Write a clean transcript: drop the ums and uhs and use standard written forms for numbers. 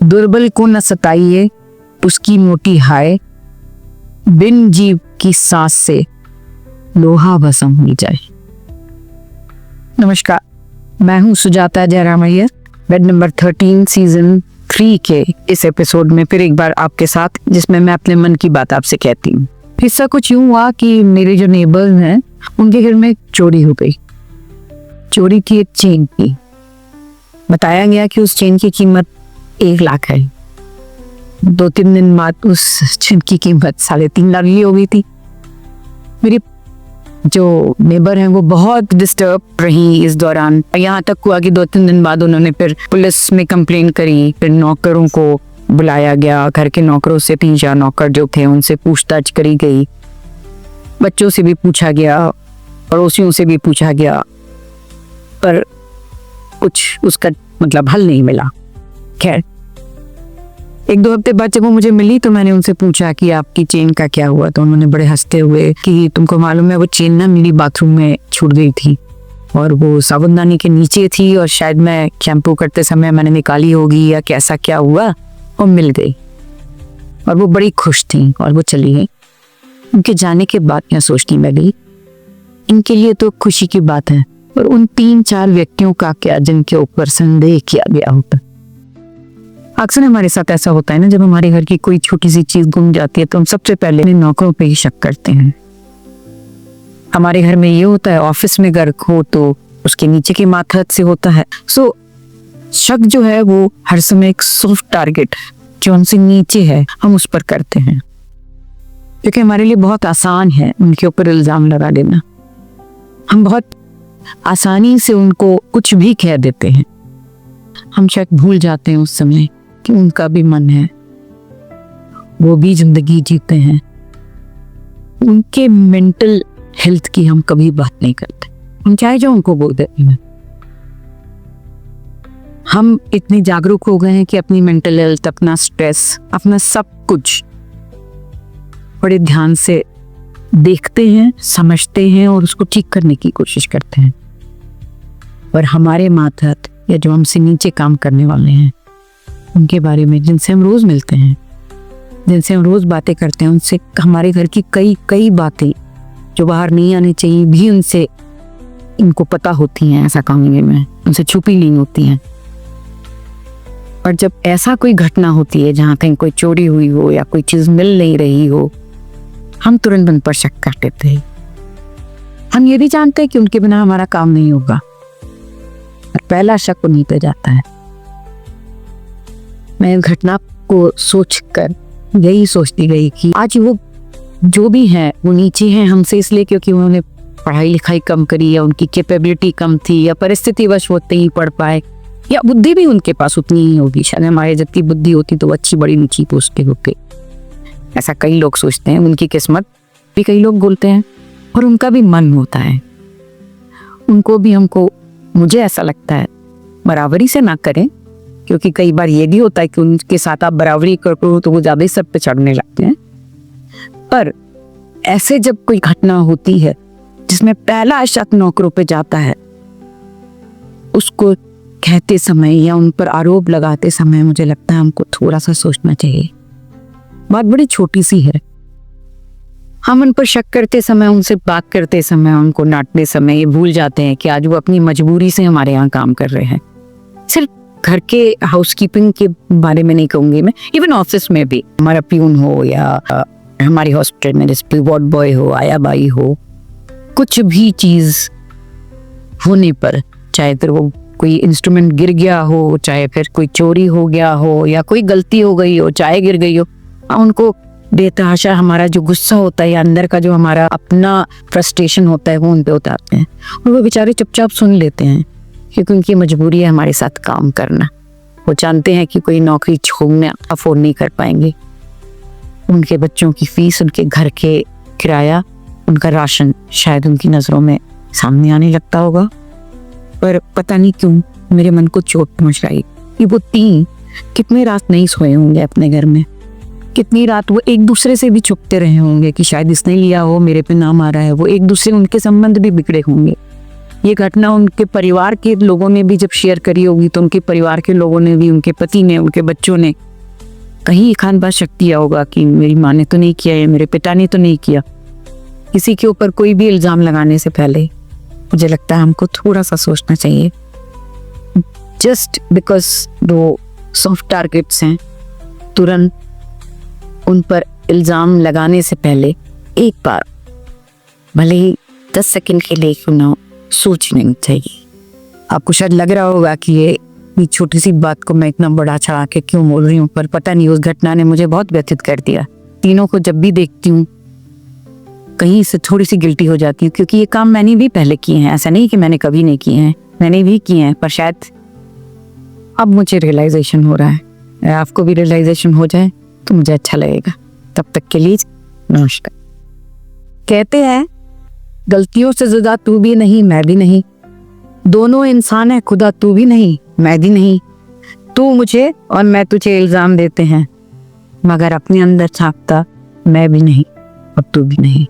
दुर्बल को न सताइए उसकी मोटी हाय, बिन जीव की सांस से लोहा भस्म हो जाए। नमस्कार, मैं हूं Sujata Jairam Iyer. Bed number 13 season 3 के इस एपिसोड में फिर एक बार आपके साथ, जिसमें मैं अपने मन की बात आपसे कहती हूँ। हिस्सा कुछ यूं हुआ कि मेरे जो नेबर्स हैं उनके घर में चोरी हो गई। चोरी थी एक चेन की। बताया गया कि उस चेन की कीमत 1 लाख है। 2-3 दिन बाद उस चेन की कीमत 3.5 लाख ही हो गई थी। मेरी जो नेबर हैं वो बहुत डिस्टर्ब रही इस दौरान। यहाँ तक हुआ कि 2-3 दिन बाद उन्होंने फिर पुलिस में कंप्लेन करी। फिर नौकरों को बुलाया गया, घर के नौकरों से 3-4 नौकर जो थे उनसे पूछताछ करी गई, बच्चों से भी पूछा गया, पड़ोसियों से भी पूछा गया, पर कुछ उसका मतलब हल नहीं मिला। खैर 1-2 हफ्ते बाद जब वो मुझे मिली तो मैंने उनसे पूछा कि आपकी चेन का क्या हुआ। तो उन्होंने बड़े हंसते हुए कि तुमको मालूम है वो चेन ना मेरी बाथरूम में छूट गई थी और वो साबुनदानी के नीचे थी और शायद मैं शैम्पू करते समय मैंने निकाली होगी या कैसा क्या हुआ और मिल गई। और वो बड़ी खुश थी और वो चली गई। उनके जाने के बाद मैं सोचने लगी, इनके लिए तो खुशी की बात है, और उन 3-4 व्यक्तियों का क्या जिनके ऊपर संदेह किया गया होता। अक्सर हमारे साथ ऐसा होता है ना, जब हमारे घर की कोई छोटी सी चीज गुम जाती है तो हम सबसे पहले अपने नौकरों पे ही शक करते हैं। हमारे घर में ये होता है, ऑफिस में गर्क हो तो उसके नीचे के माथहत से होता है। सो शक जो है वो हर समय एक सॉफ्ट टारगेट जो हमसे नीचे है हम उस पर करते हैं, क्योंकि हमारे लिए बहुत आसान है उनके ऊपर इल्जाम लगा देना। हम बहुत आसानी से उनको कुछ भी कह देते हैं। हम शायद भूल जाते हैं उस समय कि उनका भी मन है, वो भी जिंदगी जीते हैं। उनके मेंटल हेल्थ की हम कभी बात नहीं करते, हम चाहे जो उनको बोल देते हैं। हम इतने जागरूक हो गए हैं कि अपनी मेंटल हेल्थ, अपना स्ट्रेस, अपना सब कुछ बड़े ध्यान से देखते हैं, समझते हैं और उसको ठीक करने की कोशिश करते हैं। पर हमारे मातहत या जो हमसे नीचे काम करने वाले हैं उनके बारे में, जिनसे हम रोज मिलते हैं, जिनसे हम रोज बातें करते हैं, उनसे हमारे घर की कई बातें जो बाहर नहीं आनी चाहिए भी उनसे इनको पता होती हैं। ऐसा कहेंगे मैं, उनसे छुपी नहीं होती हैं। और जब ऐसा कोई घटना होती है जहाँ कहीं कोई चोरी हुई हो या कोई चीज मिल नहीं रही हो, हम तुरंत उन पर शक कर देते हैं। हम ये भी जानते हैं कि उनके बिना हमारा काम नहीं होगा, और पहला शक उन्हीं पे जाता है। मैं इस घटना को सोचकर यही सोचती गई कि आज वो जो भी है वो नीचे हैं हमसे इसलिए क्योंकि उन्होंने पढ़ाई लिखाई कम करी, या उनकी कैपेबिलिटी कम थी, या परिस्थितिवश वो नहीं पढ़ पाए, या बुद्धि भी उनके पास उतनी ही होगी। शायद हमारे जितनी बुद्धि होती तो अच्छी बड़ी ऊंची पोस्ट के होके। ऐसा कई लोग सोचते हैं। उनकी किस्मत भी कई लोग बोलते हैं, और उनका भी मन होता है। उनको भी हमको, मुझे ऐसा लगता है, बराबरी से ना करें, क्योंकि कई बार ये भी होता है कि उनके साथ आप बराबरी करो तो वो ज्यादा ही सब पे चढ़ने लगते हैं। पर ऐसे जब कोई घटना होती है जिसमें पहला शक नौकरों पे जाता है, उसको कहते समय या उन पर आरोप लगाते समय मुझे लगता है हमको थोड़ा सा सोचना चाहिए। बात बड़ी छोटी सी है। हम उन पर शक करते समय, उनसे बात करते समय, उनको डांटते समय ये भूल जाते हैं कि आज वो अपनी मजबूरी से हमारे यहाँ काम कर रहे हैं। सिर्फ घर के हाउसकीपिंग के बारे में नहीं कहूंगी मैं, इवन ऑफिस में भी हमारा प्यून हो या हमारी हॉस्पिटल में जैसे वार्ड बॉय हो, आया बाई हो, कुछ भी चीज होने पर, चाहे फिर वो कोई इंस्ट्रूमेंट गिर गया हो, चाहे फिर कोई चोरी हो गया हो, या कोई गलती हो गई हो, चाहे गिर गई हो, उनको बेतहाशा हमारा जो गुस्सा होता है या अंदर का जो हमारा अपना फ्रस्ट्रेशन होता है वो उन पे उतारते हैं, और वो बेचारे चुपचाप सुन लेते हैं, क्योंकि उनकी मजबूरी है हमारे साथ काम करना। वो जानते हैं कि कोई नौकरी छोड़ना अफोर्ड नहीं कर पाएंगे। उनके बच्चों की फीस, उनके घर के किराया, उनका राशन शायद उनकी नजरों में सामने आने लगता होगा। पर पता नहीं क्यों मेरे मन को चोट पहुंच रही कि वो 3 कितने रात नहीं सोए होंगे अपने घर में, कितनी रात वो एक दूसरे से भी छुपते रहे होंगे कि शायद इसने लिया हो, मेरे पे नाम आ रहा है। वो एक दूसरे, उनके संबंध भी बिगड़े होंगे। ये घटना उनके परिवार के लोगों ने भी जब शेयर करी होगी तो उनके परिवार के लोगों ने भी, उनके पति ने, उनके बच्चों ने कहीं एक आध बार शक किया होगा कि मेरी माँ ने तो नहीं किया या मेरे पिता ने तो नहीं किया। किसी के ऊपर कोई भी इल्जाम लगाने से पहले मुझे लगता है हमको थोड़ा सा सोचना चाहिए। जस्ट बिकॉज वो सॉफ्ट टारगेट्स हैं, तुरंत उन पर इल्जाम लगाने से पहले एक बार भले ही 10 सेकंड के लिए क्यों ना हो, सोचना चाहिए। आपको शायद लग रहा होगा कि ये छोटी सी बात को मैं इतना बड़ा चढ़ा के क्यों बोल रही हूँ, पर पता नहीं उस घटना ने मुझे बहुत व्यथित कर दिया। तीनों को जब भी देखती हूँ कहीं से थोड़ी सी गिल्टी हो जाती हूँ, क्योंकि ये काम मैंने भी पहले किए हैं। ऐसा नहीं कि मैंने कभी नहीं किए हैं, मैंने भी किए हैं, पर शायद अब मुझे रियलाइजेशन हो रहा है। आपको भी रियलाइजेशन हो जाए तो मुझे अच्छा लगेगा। तब तक के लिए नमस्कार। कहते हैं गलतियों से ज्यादा तू भी नहीं मैं भी नहीं, दोनों इंसान है खुदा तू भी नहीं मैं भी नहीं। तू मुझे और मैं तुझे इल्जाम देते हैं, मगर अपने अंदर झांकता मैं भी नहीं और तू भी नहीं।